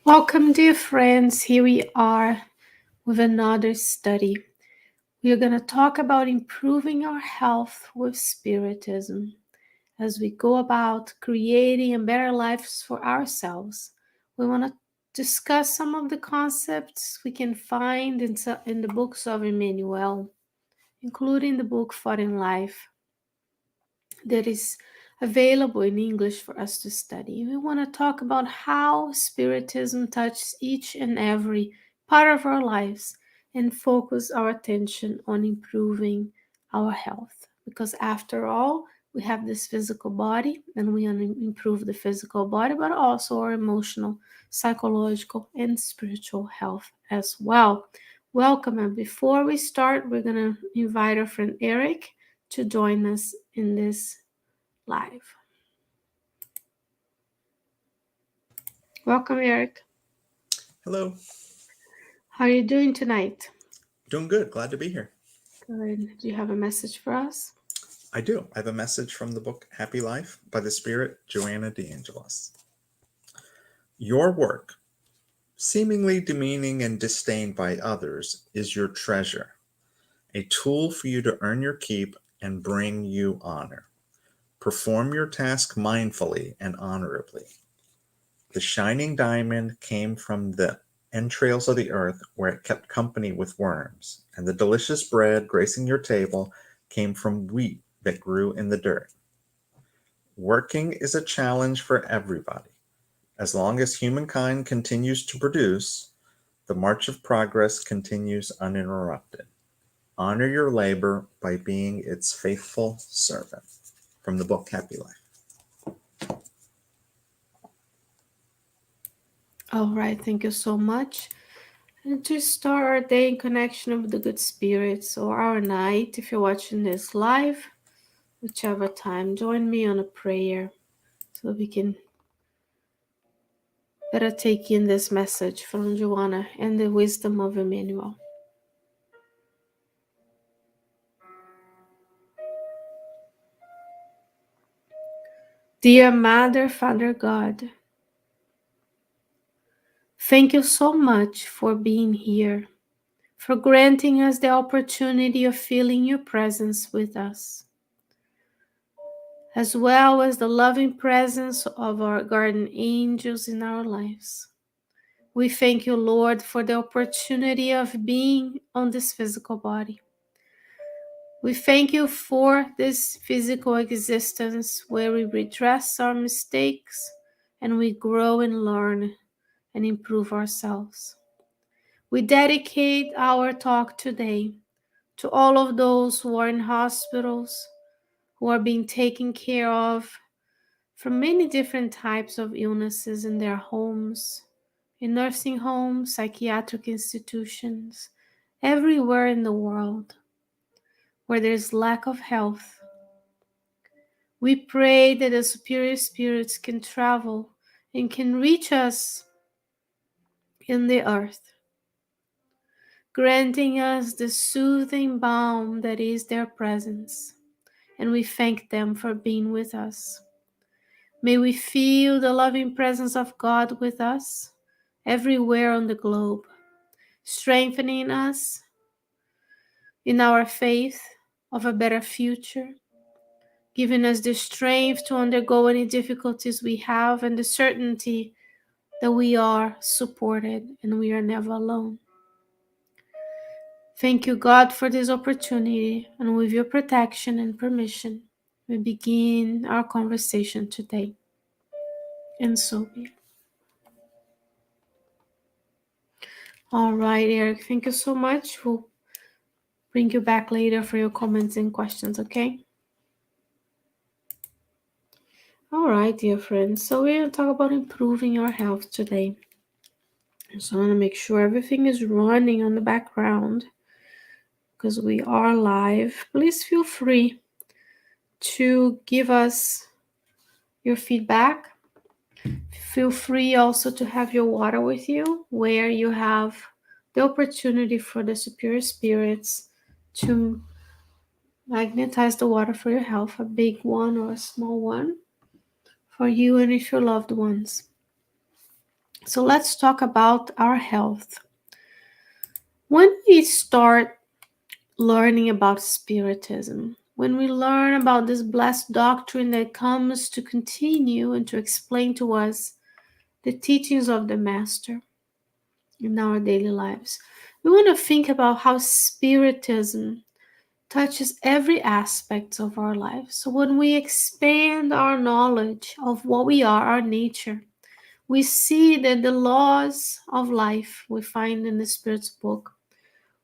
Welcome, dear friends. Here we are with another study. We are going to talk about improving our health with Spiritism as we go about creating a better lives for ourselves. We want to discuss some of the concepts we can find in the books of Emmanuel, including the book Fought in Life that is available in English for us to study. We want to talk about how Spiritism touches each and every part of our lives and focus our attention on improving our health. Because after all, we have this physical body and we want to improve the physical body, but also our emotional, psychological, and spiritual health as well. Welcome. And before we start, we're going to invite our friend Eric to join us in this live. Welcome, Eric. Hello. How are you doing tonight? Doing good. Glad to be here. Good. Do you have a message for us? I do. I have a message from the book Happy Life by the Spirit, Joanna DeAngelis. Your work, seemingly demeaning and disdained by others, is your treasure, a tool for you to earn your keep and bring you honor. Perform your task mindfully and honorably. The shining diamond came from the entrails of the earth where it kept company with worms, and the delicious bread gracing your table came from wheat that grew in the dirt. Working is a challenge for everybody. As long as humankind continues to produce, the march of progress continues uninterrupted. Honor your labor by being its faithful servant. From the book Happy Life. All right. Thank you so much. And to start our day in connection with the good spirits, or our night, if you're watching this live, whichever time, join me on a prayer so we can better take in this message from Joanna and the wisdom of Emmanuel. Dear Mother, Father God, thank you so much for being here, for granting us the opportunity of feeling your presence with us, as well as the loving presence of our guardian angels in our lives. We thank you, Lord, for the opportunity of being on this physical body. We thank you for this physical existence where we redress our mistakes and we grow and learn and improve ourselves. We dedicate our talk today to all of those who are in hospitals, who are being taken care of from many different types of illnesses in their homes, in nursing homes, psychiatric institutions, everywhere in the world where there is lack of health. We pray that the superior spirits can travel and can reach us in the earth, granting us the soothing balm that is their presence. And we thank them for being with us. May we feel the loving presence of God with us everywhere on the globe, strengthening us in our faith of a better future, giving us the strength to undergo any difficulties we have and the certainty that we are supported and we are never alone. Thank you, God, for this opportunity, and with your protection and permission, we begin our conversation today. And so be it. All right, Eric, thank you so much. We'll bring you back later for your comments and questions, okay? All right, dear friends. So we're going to talk about improving our health today. So I want to make sure everything is running on the background because we are live. Please feel free to give us your feedback. Feel free also to have your water with you, where you have the opportunity for the superior spirits to magnetize the water for your health, a big one or a small one, for you and your loved ones. So let's talk about our health. When we start learning about Spiritism, when we learn about this blessed doctrine that comes to continue and to explain to us the teachings of the Master in our daily lives, we want to think about how Spiritism touches every aspect of our life. So when we expand our knowledge of what we are, our nature, we see that the laws of life we find in the Spirit's book,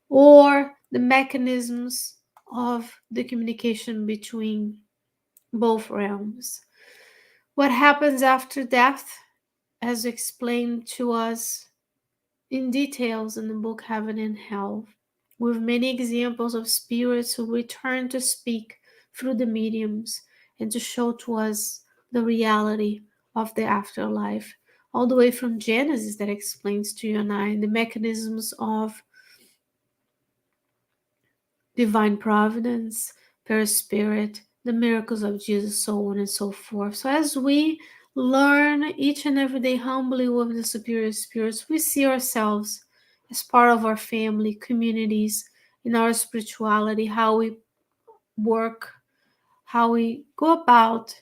or the mechanisms of the communication between both realms. What happens after death, as explained to us in details in the book Heaven and Hell, with many examples of spirits who return to speak through the mediums and to show to us the reality of the afterlife, all the way from Genesis that explains to you and I the mechanisms of divine providence, perispirit, the miracles of Jesus, so on and so forth. So as we learn each and every day humbly with the superior spirits, we see ourselves as part of our family, communities, in our spirituality, how we work, how we go about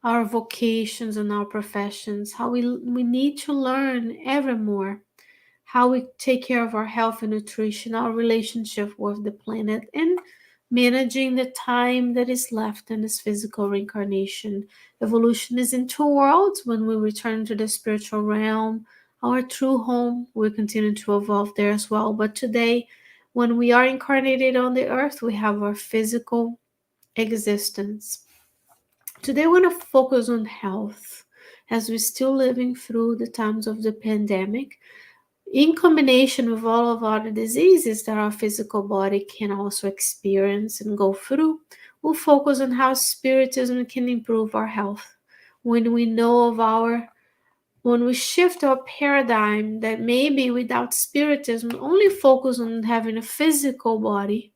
our vocations and our professions, how we need to learn ever more how we take care of our health and nutrition, our relationship with the planet, and managing the time that is left in this physical reincarnation. Evolution is in two worlds. When we return to the spiritual realm, our true home, we continue to evolve there as well. But today, when we are incarnated on the earth, we have our physical existence. Today, I want to focus on health as we're still living through the times of the pandemic in combination with all of other diseases that our physical body can also experience and go through. We'll focus on how Spiritism can improve our health. When we know of when we shift our paradigm that maybe without Spiritism, only focus on having a physical body,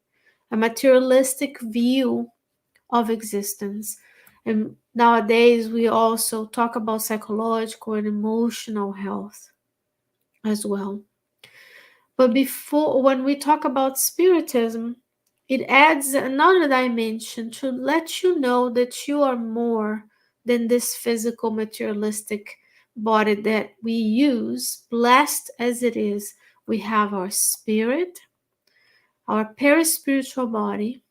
a materialistic view of existence. And nowadays we also talk about psychological and emotional health as well. But before, when we talk about Spiritism, it adds another dimension to let you know that you are more than this physical materialistic body that we use. Blessed as it is, we have our spirit, our perispiritual body,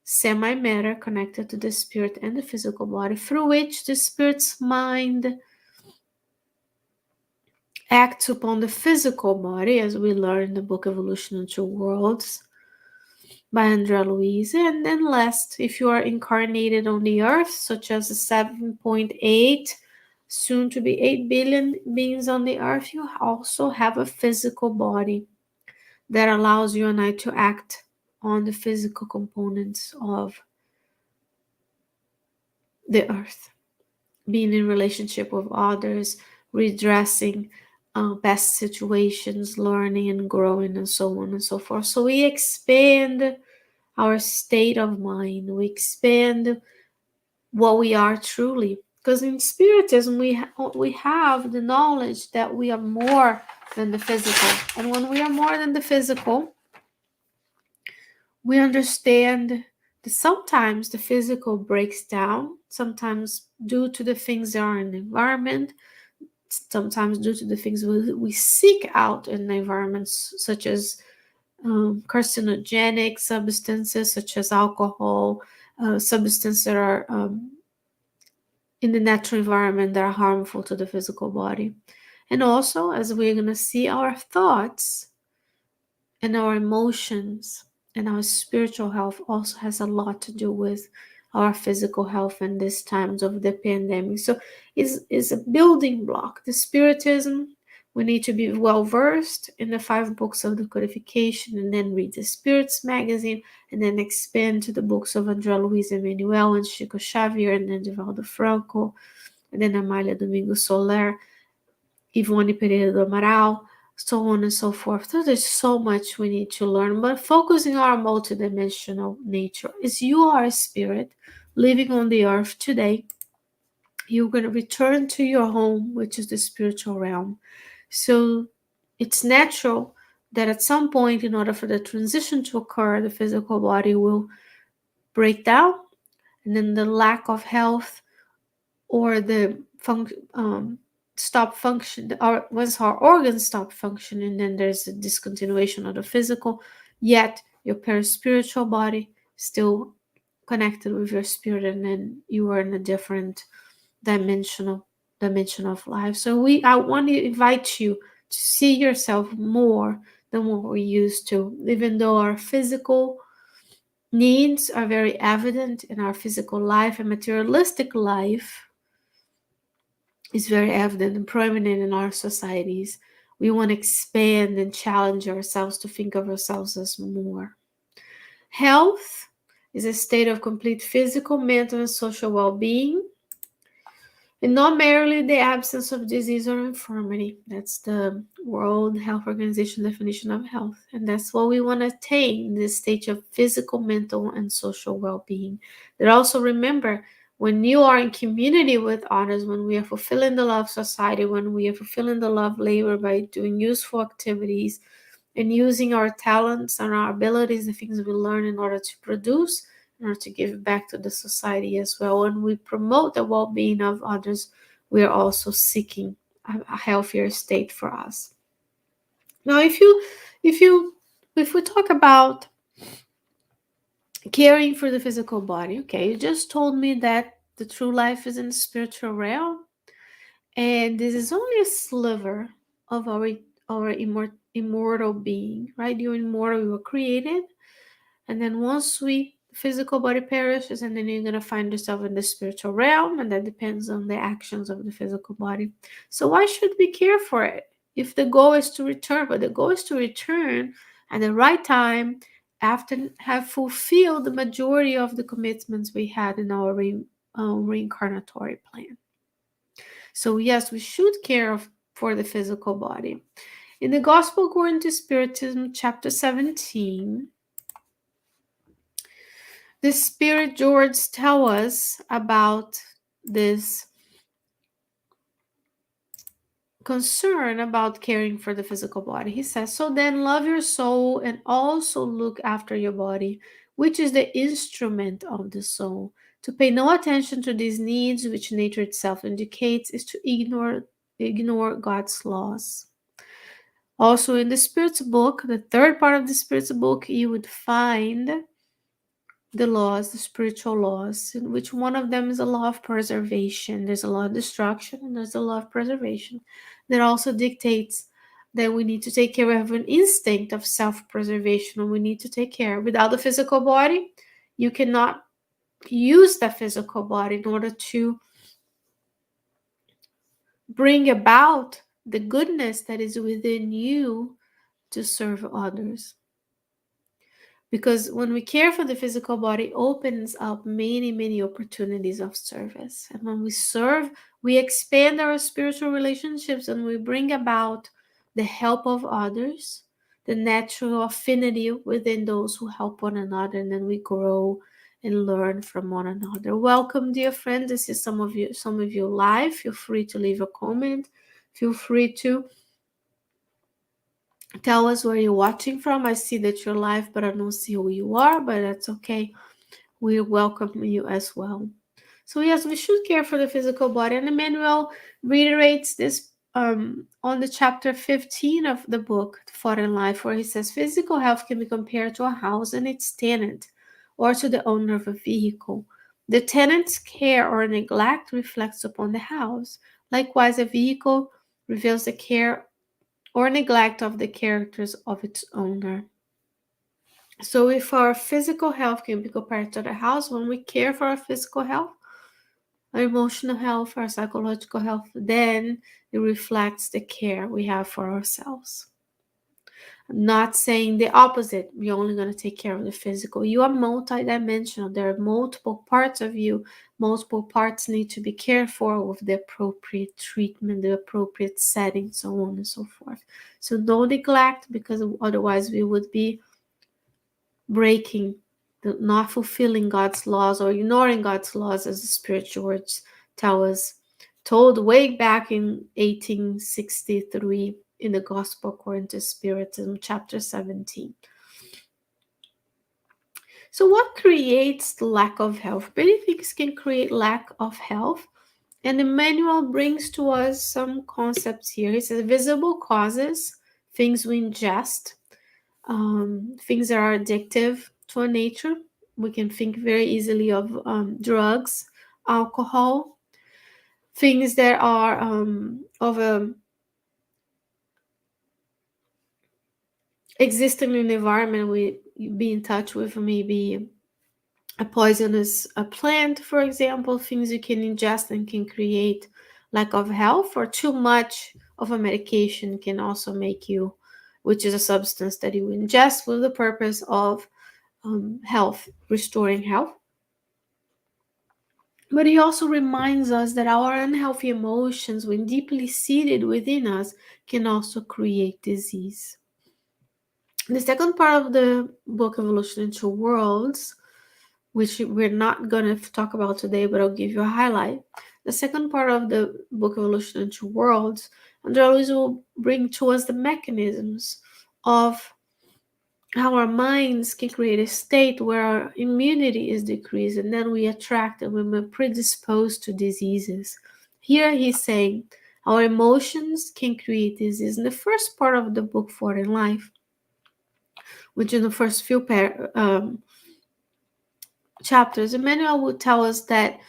semi-matter connected to the spirit and the physical body, through which the spirit's mind acts upon the physical body, as we learn in the book Evolution in Two Worlds by Andrea Louise. And then last, if you are incarnated on the earth, such as the 7.8, soon to be 8 billion beings on the earth, you also have a physical body that allows you and I to act on the physical components of the earth, being in relationship with others, redressing past situations, learning and growing, and so on and so forth. So we expand our state of mind, we expand what we are truly. Because in Spiritism, we have the knowledge that we are more than the physical. And when we are more than the physical, we understand that sometimes the physical breaks down, sometimes due to the things that are in the environment, sometimes due to the things we seek out in the environments, such as carcinogenic substances, such as alcohol, substances that are in the natural environment that are harmful to the physical body. And also, as we're going to see, our thoughts and our emotions and our spiritual health also has a lot to do with our physical health in these times of the pandemic. So it's a building block. The Spiritism, we need to be well versed in the 5 books of the codification, and then read the Spirits magazine, and then expand to the books of André Luiz Emanuel and Chico Xavier, and then Divaldo Franco, and then Amália Domingos Soler, Ivone Pereira do Amaral, so on and so forth. So there's so much we need to learn, but focusing on our multidimensional nature is you are a spirit living on the earth today. You're going to return to your home, which is the spiritual realm. So it's natural that at some point, in order for the transition to occur, the physical body will break down, and then the lack of health or the stop function, or once our organs stop functioning, then there's a discontinuation of the physical, yet your perispiritual body still connected with your spirit, and then you are in a different dimension of life. So I want to invite you to see yourself more than what we used to, even though our physical needs are very evident in our physical life, and materialistic life is very evident and prominent in our societies. We want to expand and challenge ourselves to think of ourselves as more. Health is a state of complete physical, mental, and social well-being, and not merely the absence of disease or infirmity. That's the World Health Organization definition of health. And that's what we want to attain, this state of physical, mental, and social well-being. But also remember, when you are in community with others, when we are fulfilling the law of society, when we are fulfilling the law of labor by doing useful activities and using our talents and our abilities, the things we learn in order to produce, in order to give back to the society as well. When we promote the well-being of others, we are also seeking a healthier state for us. Now, if we talk about caring for the physical body, okay, you just told me that the true life is in the spiritual realm, and this is only a sliver of our immortal being, right? You're immortal, you were created. And then once physical body perishes, and then you're going to find yourself in the spiritual realm, and that depends on the actions of the physical body. So why should we care for it if the goal is to return? But the goal is to return at the right time, after have fulfilled the majority of the commitments we had in our reincarnatory plan. So yes, we should care for the physical body. In the Gospel according to Spiritism, chapter 17, the Spirit George tells us about this concern about caring for the physical body. He says, so then love your soul and also look after your body, which is the instrument of the soul. To pay no attention to these needs, which nature itself indicates, is to ignore God's laws. Also in the Spirit's book, the third part of the Spirit's book, you would find the laws, the spiritual laws, in which one of them is a law of preservation. There's a law of destruction and there's a law of preservation that also dictates that we need to take care of an instinct of self-preservation, and we need to take care. Without the physical body, you cannot use the physical body in order to bring about the goodness that is within you to serve others. Because when we care for the physical body, it opens up many opportunities of service. And when we serve, we expand our spiritual relationships, and we bring about the help of others, the natural affinity within those who help one another, and then we grow and learn from one another. Welcome, dear friend. This is some of you live. Feel free to leave a comment. Feel free to tell us where you're watching from. I see that you're live, but I don't see who you are, but that's okay. We welcome you as well. So yes, we should care for the physical body. And Emmanuel reiterates this on the chapter 15 of the book, Thought and Life, where he says, physical health can be compared to a house and its tenant, or to the owner of a vehicle. The tenant's care or neglect reflects upon the house. Likewise, a vehicle reveals the care or neglect of the characters of its owner. So if our physical health can be compared to the house, when we care for our physical health, our emotional health, our psychological health, then it reflects the care we have for ourselves. I'm not saying the opposite. We're only going to take care of the physical. You are multidimensional. There are multiple parts of you. Multiple parts need to be cared for with the appropriate treatment, the appropriate setting, so on and so forth. So no neglect, because otherwise we would be breaking, not fulfilling God's laws or ignoring God's laws, as the spiritual words tell us told way back in 1863 in the Gospel according to Spiritism, chapter 17. So what creates lack of health? Many things can create lack of health. And the manual brings to us some concepts here. It says visible causes, things we ingest, things that are addictive to our nature. We can think very easily of drugs, alcohol, things that are of a existing in the environment we be in touch with, maybe a poisonous plant, for example, things you can ingest and can create lack of health, or too much of a medication can also make you, which is a substance that you ingest with the purpose of health, restoring health. But he also reminds us that our unhealthy emotions, when deeply seated within us, can also create disease. The second part of the book, Evolution into Worlds, which we're not going to talk about today, but I'll give you a highlight. The second part of the book, Evolution into Worlds, Andrea Luiz will bring to us the mechanisms of how our minds can create a state where our immunity is decreased, and then we attract and we're predisposed to diseases. Here he's saying our emotions can create disease. In the first part of the book, Forward in Life, which in the first few chapters, Emmanuel will tell us that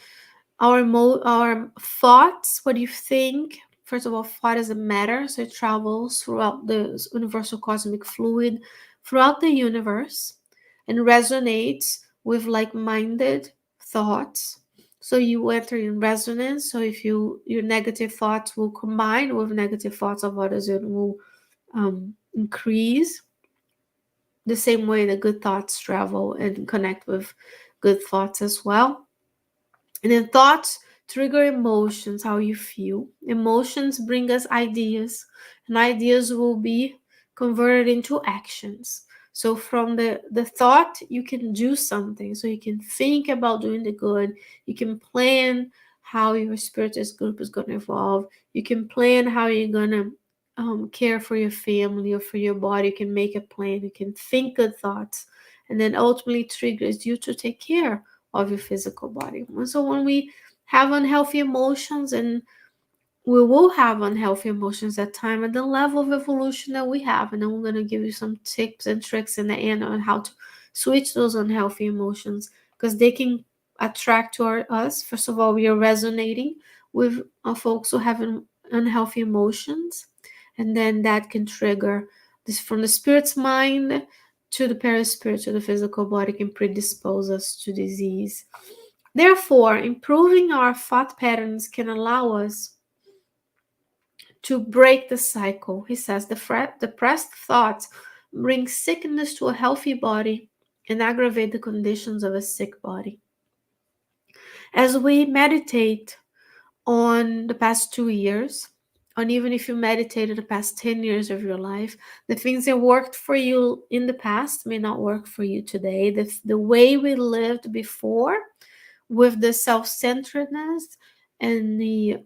our thoughts, what you think, first of all, thought is a matter, so it travels throughout the universal cosmic fluid, throughout the universe, and resonates with like-minded thoughts. So you enter in resonance. So if your negative thoughts will combine with negative thoughts of others, it will increase. The same way the good thoughts travel and connect with good thoughts as well. And then thoughts trigger emotions, how you feel. Emotions bring us ideas, and ideas will be converted into actions. So from the thought, you can do something. So you can think about doing the good. You can plan how your spiritist group is going to evolve. You can plan how you're going to care for your family or for your body. You can make a plan. You can think good thoughts, and then ultimately triggers you to take care of your physical body. And so when we have unhealthy emotions, and we will have unhealthy emotions at time at the level of evolution that we have, and then we're going to give you some tips and tricks in the end on how to switch those unhealthy emotions, because they can attract to us. First of all, we are resonating with folks who have unhealthy emotions, and then that can trigger this from the spirit's mind to the perispirit to the physical body, can predispose us to disease. Therefore, improving our thought patterns can allow us to break the cycle. He says depressed thoughts bring sickness to a healthy body and aggravate the conditions of a sick body. As we meditate on the past 2 years, and even if you meditated the past 10 years of your life, the things that worked for you in the past may not work for you today. The way we lived before, with the self-centeredness and the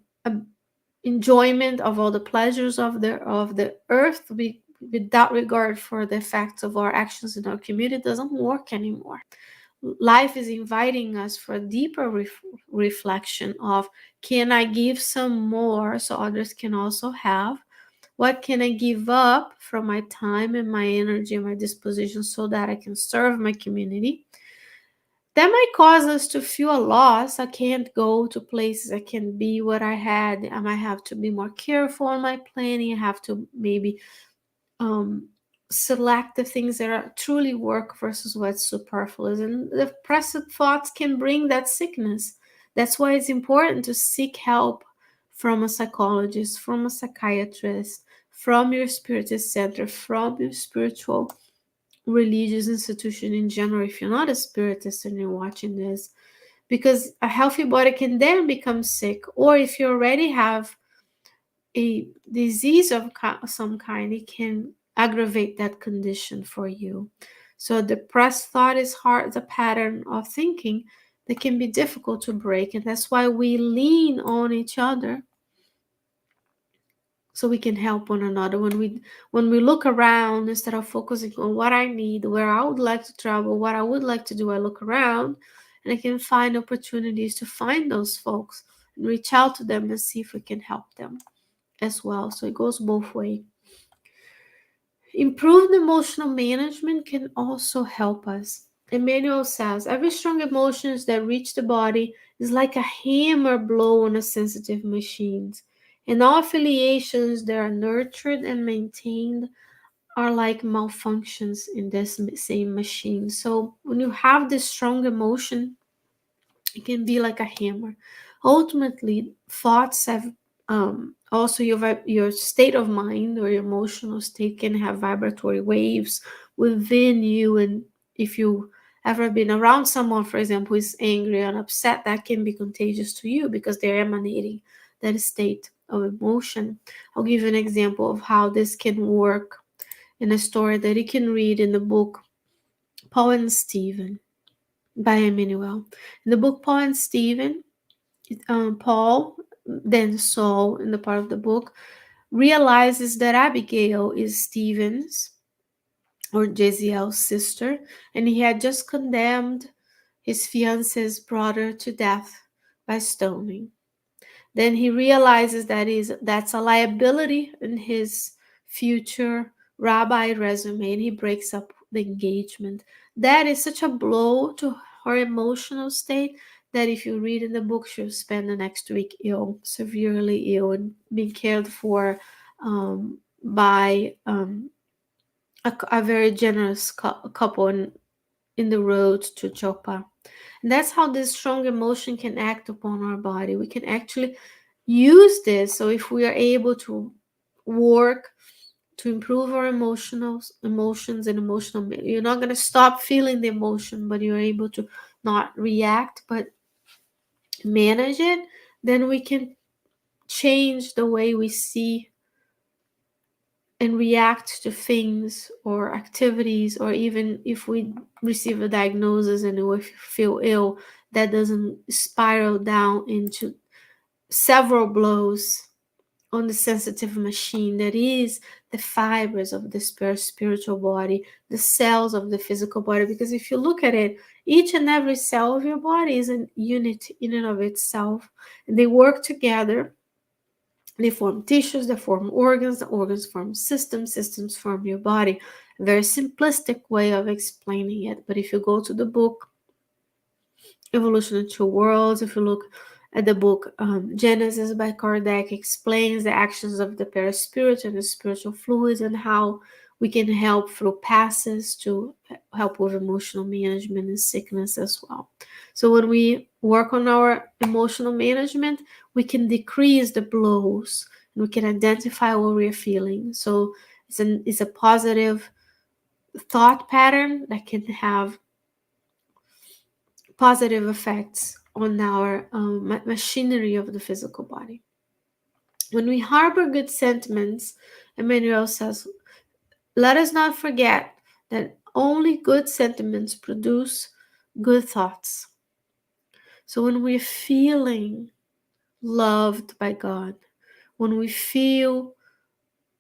enjoyment of all the pleasures of the earth, without regard for the effects of our actions in our community, doesn't work anymore. Life is inviting us for a deeper reflection of, can I give some more so others can also have? What can I give up from my time and my energy and my disposition so that I can serve my community? That might cause us to feel a loss. I can't go to places, I can't be what I had. I might have to be more careful on my planning. I have to maybe select the things that are truly work versus what's superfluous. And the depressive thoughts can bring that sickness. That's why it's important to seek help from a psychologist, from a psychiatrist, from your Spiritist Center, from your spiritual religious institution in general, if you're not a spiritist and you're watching this, because a healthy body can then become sick. Or if you already have a disease of some kind, it can aggravate that condition for you. So depressed thought is hard, the pattern of thinking that can be difficult to break. And that's why we lean on each other so we can help one another. When we look around, instead of focusing on what I need, where I would like to travel, what I would like to do, I look around and I can find opportunities to find those folks and reach out to them and see if we can help them as well. So it goes both ways. Improved emotional management can also help us. Emmanuel says, every strong emotions that reach the body is like a hammer blow on a sensitive machine. And all affiliations that are nurtured and maintained are like malfunctions in this same machine. So when you have this strong emotion, it can be like a hammer. Ultimately, thoughts have also your state of mind or your emotional state can have vibratory waves within you. And if you ever been around someone, for example, who is angry and upset, that can be contagious to you because they're emanating that state of emotion. I'll give you an example of how this can work in a story that you can read in the book Paul and Stephen by Emmanuel. In the book Paul and Stephen, Paul, then Saul, in the part of the book, realizes that Abigail is Stephen's or Jeziel's sister, and he had just condemned his fiance's brother to death by stoning. Then he realizes that's a liability in his future rabbi resume, and he breaks up the engagement. That is such a blow to her emotional state that if you read in the book, she'll spend the next week ill, severely ill, and being cared for by a very generous couple in the road to Joppa. And that's how this strong emotion can act upon our body. We can actually use this. So if we are able to work to improve our emotions and emotional, you're not going to stop feeling the emotion, but you're able to not react but manage it, then we can change the way we see and react to things or activities, or even if we receive a diagnosis and we feel ill, that doesn't spiral down into several blows on the sensitive machine that is the fibers of the spiritual body, the cells of the physical body. Because if you look at it, each and every cell of your body is a unit in and of itself, and they work together. They form tissues, they form organs, the organs form systems, systems form your body. A very simplistic way of explaining it. But if you go to the book Evolution in Two Worlds, if you look at the book Genesis by Kardec, explains the actions of the perispirit and the spiritual fluids and how we can help through passes to help with emotional management and sickness as well. So when we work on our emotional management, we can decrease the blows and we can identify what we're feeling. So it's a positive thought pattern that can have positive effects on our machinery of the physical body. When we harbor good sentiments, Emmanuel says, let us not forget that only good sentiments produce good thoughts. So when we're feeling loved by God, when we feel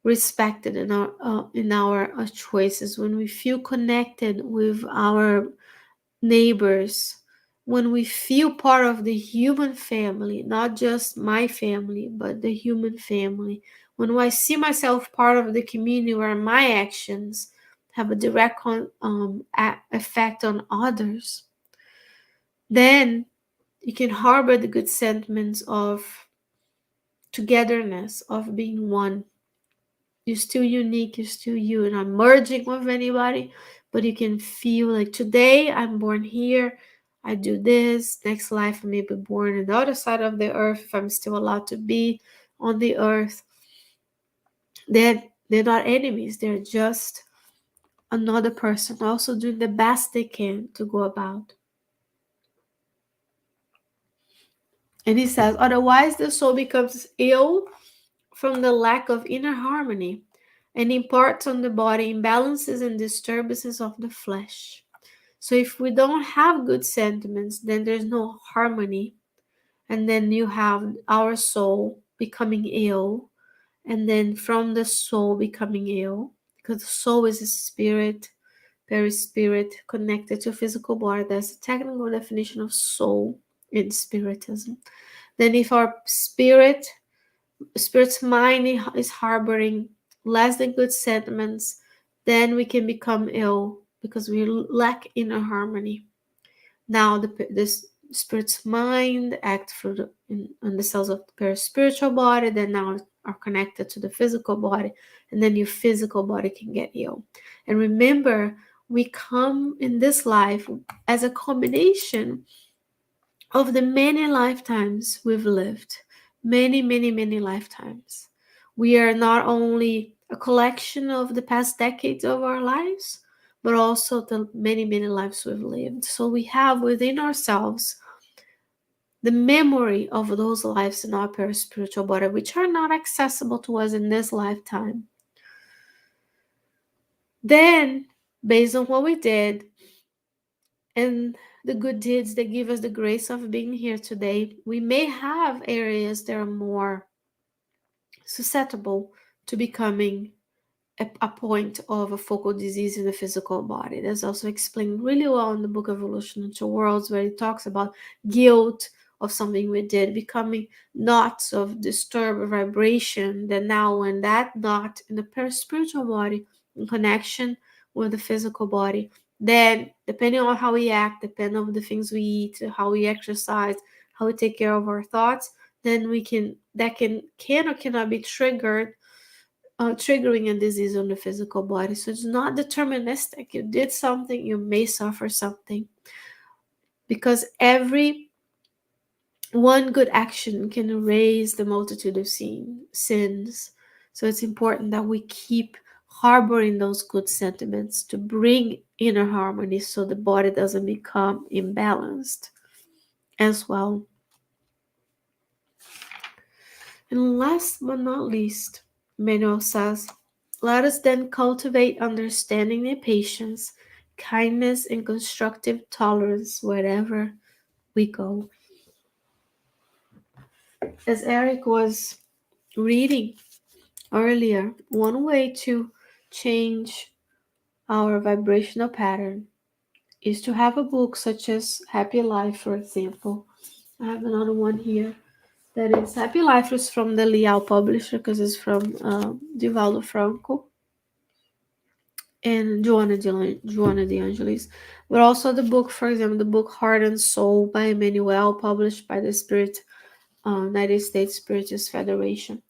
respected in our choices, when we feel connected with our neighbors, when we feel part of the human family, not just my family, but the human family, when I see myself part of the community where my actions have a direct effect on others, then you can harbor the good sentiments of togetherness, of being one. You're still unique, you're still you, and I'm merging with anybody, but you can feel like today I'm born here, I do this, next life I may be born on the other side of the earth if I'm still allowed to be on the earth. They're not enemies, they're just another person also doing the best they can to go about. And he says, otherwise the soul becomes ill from the lack of inner harmony and imparts on the body imbalances and disturbances of the flesh. So if we don't have good sentiments, then there's no harmony. And then you have our soul becoming ill. And then from the soul becoming ill, because the soul is a spirit, perispirit, connected to physical body. That's a technical definition of soul in Spiritism. Then if our spirit's mind is harboring less than good sentiments, then we can become ill because we lack inner harmony. Now this spirit's mind act through in the cells of the spiritual body that now are connected to the physical body, and then your physical body can get ill. And remember, we come in this life as a combination of the many lifetimes we've lived. Many lifetimes. We are not only a collection of the past decades of our lives, but also the many lives we've lived. So we have within ourselves the memory of those lives in our spiritual body, which are not accessible to us in this lifetime. Then, based on what we did and the good deeds that give us the grace of being here today, we may have areas that are more susceptible to becoming a point of a focal disease in the physical body. That's also explained really well in the book Evolution into Worlds, where it talks about guilt of something we did becoming knots of disturbed vibration. That now, when that knot in the spiritual body in connection with the physical body, then depending on how we act, depending on the things we eat, how we exercise, how we take care of our thoughts, then we can or cannot be triggered, triggering a disease on the physical body. So it's not deterministic. You did something, you may suffer something, because every one good action can erase the multitude of sins. So it's important that we keep harboring those good sentiments to bring inner harmony, so the body doesn't become imbalanced as well. And last but not least, Manuel says, let us then cultivate understanding and patience, kindness and constructive tolerance wherever we go. As Eric was reading earlier, one way to change our vibrational pattern is to have a book such as Happy Life, for example. I have another one here that is Happy Life, is from the Liao publisher, because it's from Divaldo Franco and Joanna de Angelis. But also the book, for example, the book Heart and Soul by Emmanuel, published by the United States Spiritist Federation.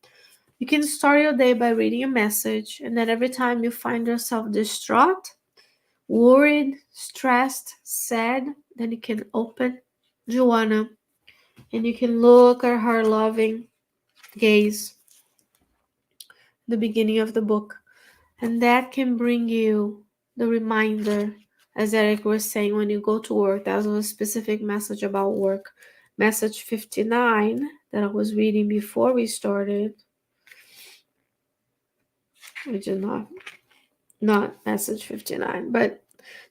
You can start your day by reading a message, and then every time you find yourself distraught, worried, stressed, sad, then you can open Joanna and you can look at her loving gaze, the beginning of the book, and that can bring you the reminder, as Eric was saying, when you go to work. That was a specific message about work. Message 59 that I was reading before we started, which is not message 59, but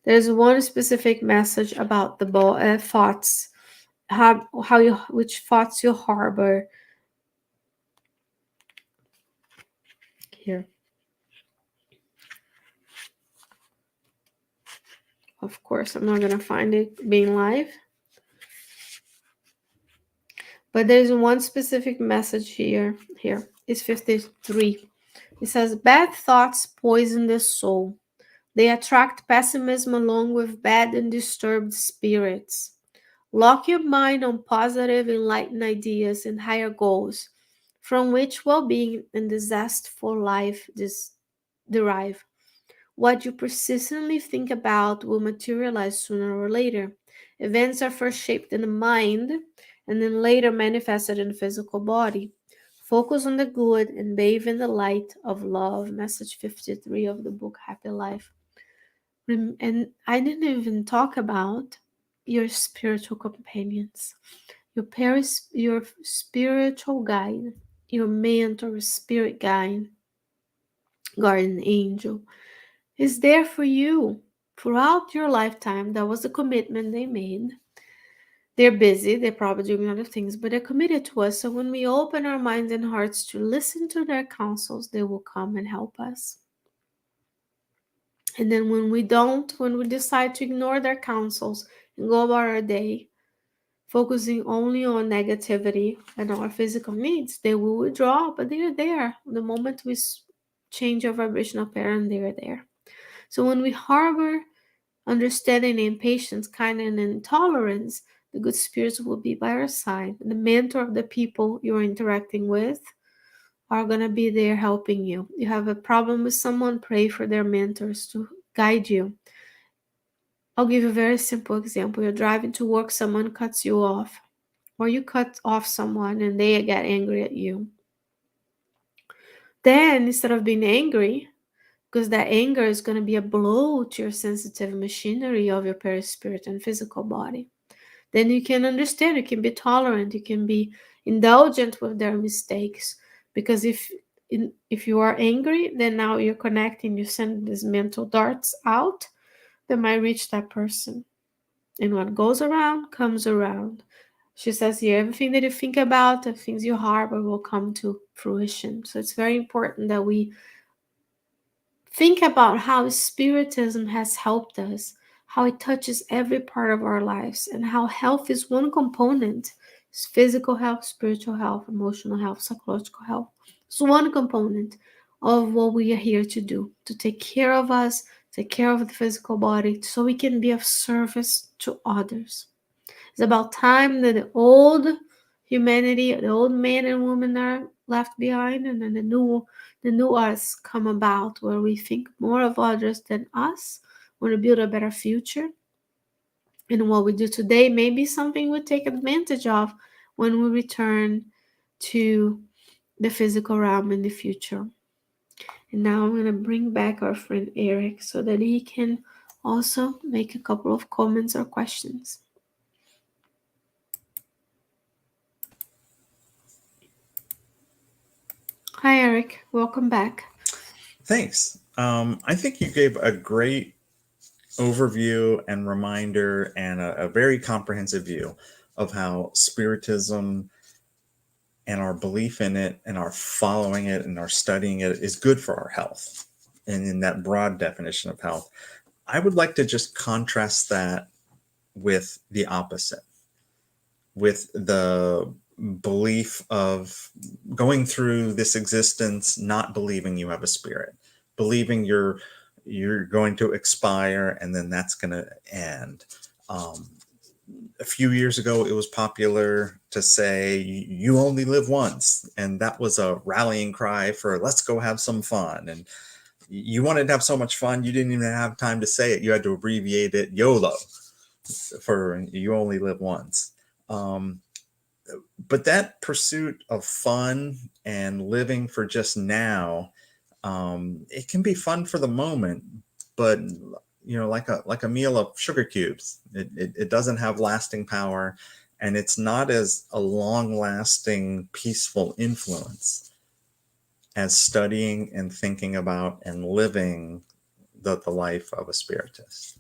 there's one specific message about the thoughts, which thoughts you harbor. Here, of course, I'm not gonna find it being live, but there's one specific message here. Here is 53. It says, bad thoughts poison the soul. They attract pessimism along with bad and disturbed spirits. Lock your mind on positive, enlightened ideas and higher goals, from which well-being and the zest for life derive. What you persistently think about will materialize sooner or later. Events are first shaped in the mind and then later manifested in the physical body. Focus on the good and bathe in the light of love. Message 53 of the book Happy Life. And I didn't even talk about your spiritual companions, your spiritual guide, your mentor, spirit guide, guardian angel is there for you throughout your lifetime. That was the commitment they made. They're busy, they're probably doing other things, but they're committed to us. So when we open our minds and hearts to listen to their counsels, they will come and help us. And then when we don't, when we decide to ignore their counsels and go about our day, focusing only on negativity and our physical needs, they will withdraw, but they are there. The moment we change our vibrational pattern, they are there. So when we harbor understanding and patience, kindness and tolerance, the good spirits will be by our side. The mentor of the people you're interacting with are going to be there helping you. You have a problem with someone, pray for their mentors to guide you. I'll give you a very simple example. You're driving to work, someone cuts you off, or you cut off someone and they get angry at you. Then instead of being angry, because that anger is going to be a blow to your sensitive machinery of your perispirit and physical body, then you can understand, you can be tolerant, you can be indulgent with their mistakes. Because if you are angry, then now you're connecting, you send these mental darts out that might reach that person. And what goes around comes around. She says here, everything that you think about, the things you harbor will come to fruition. So it's very important that we think about how Spiritism has helped us, how it touches every part of our lives, and how health is one component. It's physical health, spiritual health, emotional health, psychological health. It's one component of what we are here to do, to take care of us, take care of the physical body, so we can be of service to others. It's about time that the old humanity, the old men and women are left behind, and then the new us come about, where we think more of others than us, want to build a better future. And what we do today may be something we take advantage of when we return to the physical realm in the future. And now I'm going to bring back our friend Eric so that he can also make a couple of comments or questions. Hi, Eric. Welcome back. Thanks. I think you gave a great overview and reminder and a very comprehensive view of how Spiritism and our belief in it and our following it and our studying it is good for our health. And in that broad definition of health, I would like to just contrast that with the opposite, with the belief of going through this existence not believing you have a spirit, believing you're going to expire and then that's going to end. A few years ago, it was popular to say you only live once, and that was a rallying cry for let's go have some fun. And you wanted to have so much fun, you didn't even have time to say it. You had to abbreviate it YOLO for you only live once. But that pursuit of fun and living for just now, it can be fun for the moment, but like a meal of sugar cubes, it doesn't have lasting power, and it's not as a long lasting peaceful influence as studying and thinking about and living the life of a spiritist.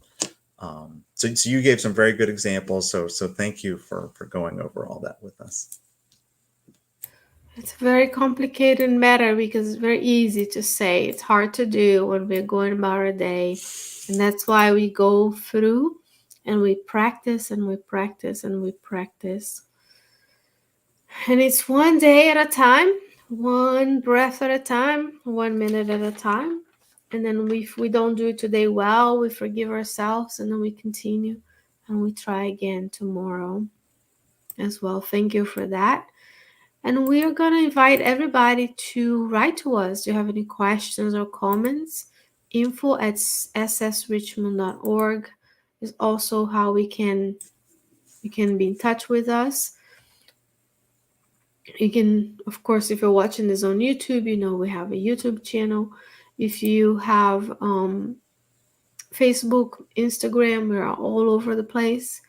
So you gave some very good examples. So thank you for going over all that with us. It's a very complicated matter because it's very easy to say. It's hard to do when we're going about our day. And that's why we go through and we practice and we practice and we practice. And it's one day at a time, one breath at a time, 1 minute at a time. And then if we don't do it today well, we forgive ourselves and then we continue and we try again tomorrow as well. Thank you for that. And we are going to invite everybody to write to us. Do you have any questions or comments? info@ssrichmond.org is also how you can be in touch with us. You can, of course, if you're watching this on YouTube, we have a YouTube channel. If you have Facebook, Instagram, we're all over the place.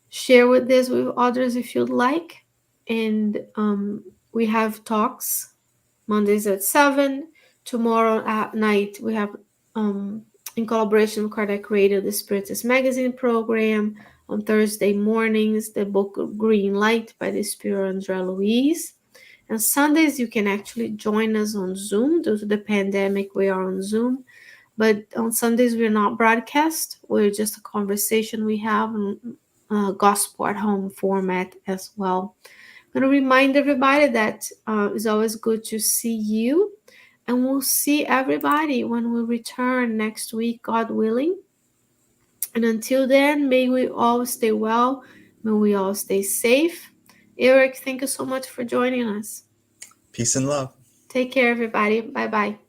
Share with this with others if you'd like. And we have talks Mondays at 7. Tomorrow at night we have in collaboration with Kardec Radio, the Spiritist Magazine program. On Thursday mornings, the book Green Light by the Spirit Andrea Louise. And Sundays, you can actually join us on Zoom. Due to the pandemic, we are on Zoom. But on Sundays, we're not broadcast. We're just a conversation we have in gospel at home format as well. I'm going to remind everybody that it's always good to see you. And we'll see everybody when we return next week, God willing. And until then, may we all stay well. May we all stay safe. Eric, thank you so much for joining us. Peace and love. Take care, everybody. Bye-bye.